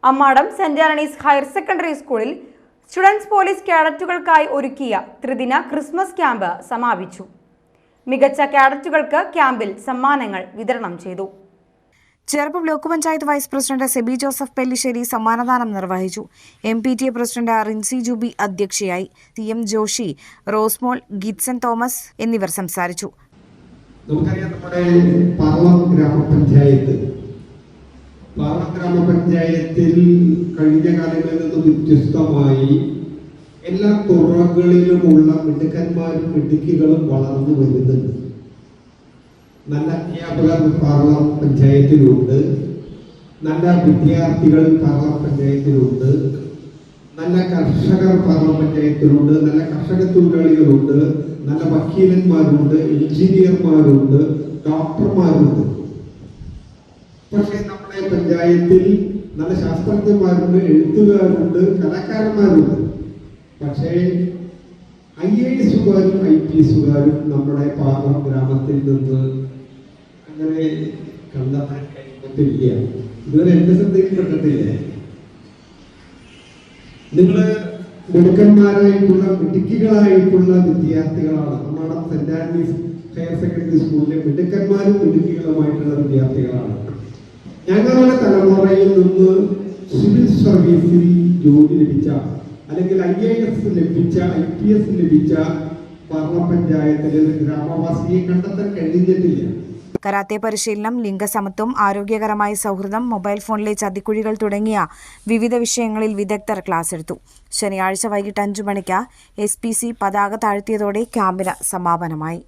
Ammadam saint Antony's higher secondary സ്കൂളിൽ students police കേഡറ്റുകൾക്കായി ഒരുക്കിയ ത്രിദിന ക്രിസ്മസ് ക്യാമ്പ് സമാപിച്ചു. മികച്ച കേഡറ്റുകൾക്ക് ക്യാമ്പിൽ സമ്മാനങ്ങൾ വിതരണം ചെയ്തു. ചെറുപ്പ് block panchayat vice president Sebi Joseph Pellissery സമ്മാനദാനം നിർവഹിച്ചു. MPTA പ്രസിഡന്റ് റിൻസി ജൂബി അധ്യക്ഷയായി. CM ജോഷി, റോസ്മോൾ, ഗിറ്റ്സൺ തോമസ് എന്നിവർ സംസാരിച്ചു. നമുക്കറിയാം, നമ്മുടെ പാർലം ഗ്രാമപഞ്ചായത്തിൽ കഴിഞ്ഞ കാലങ്ങളിൽ നിന്ന് വ്യത്യസ്തമായി എല്ലാ തുറകളിലുമുള്ള മിടുക്കന്മാരും മിടുക്കികളും വളർന്നു വരുന്നുണ്ട്. നല്ല അധ്യാപകർ പാർലം പഞ്ചായത്തിലുണ്ട്, നല്ല വിദ്യാർത്ഥികൾ പാർലം പഞ്ചായത്തിലുണ്ട്, നല്ല കർഷകർ പാർലം പഞ്ചായത്തിലുണ്ട്, നല്ല കർഷക തൊഴിലാളികളുണ്ട്, നല്ല വക്കീലന്മാരുണ്ട്, എഞ്ചിനീയർമാരുണ്ട്, ഡോക്ടർമാരുണ്ട്. പക്ഷേ നമ്മുടെ പഞ്ചായത്തിൽ നല്ല ശാസ്ത്രജ്ഞന്മാരുണ്ട്, എഴുത്തുകാരുണ്ട്, കലാകാരന്മാരുണ്ട്. പക്ഷേ IASകാരും IPSകാരും നമ്മുടെ പാർലം ഗ്രാമത്തിൽ നിന്ന് അങ്ങനെ കണ്ടെത്താൻ കഴിയത്തില്ല. ഇതുവരെ എന്റെ ശ്രദ്ധയിൽപ്പെട്ടിട്ടില്ലേ? നിങ്ങൾ മിടുക്കന്മാരായിട്ടുള്ള മിടുക്കികളായിട്ടുള്ള വിദ്യാർത്ഥികളാണ്. നമ്മുടെ സെന്റ് ആന്റണീസ് ഹയർ സെക്കൻഡറി സ്കൂളിലെ മിടുക്കന്മാരും മിടുക്കികളുമായിട്ടുള്ള വിദ്യാർത്ഥികളാണ്. ഞങ്ങളുടെ തലമുറയിൽ നിന്ന് സിവിൽ സർവീസിൽ ജോലി ലഭിച്ച അല്ലെങ്കിൽ IAS ലഭിച്ച IPS ലഭിച്ച പാർലം പഞ്ചായത്തിലെ ഗ്രാമവാസിയെ കണ്ടെത്താൻ കഴിഞ്ഞിട്ടില്ല. കരാത്തെ പരിശീലനം, ലിംഗസമത്വം, ആരോഗ്യകരമായ സൗഹൃദം, മൊബൈൽ ഫോണിലെ ചതിക്കുഴികൾ തുടങ്ങിയ വിവിധ വിഷയങ്ങളിൽ വിദഗ്ധർ ക്ലാസ് എടുത്തു. ശനിയാഴ്ച വൈകിട്ട് 5 മണിക്ക് SPC പതാക താഴ്ത്തിയതോടെ ക്യാമ്പിന് സമാപനമായി.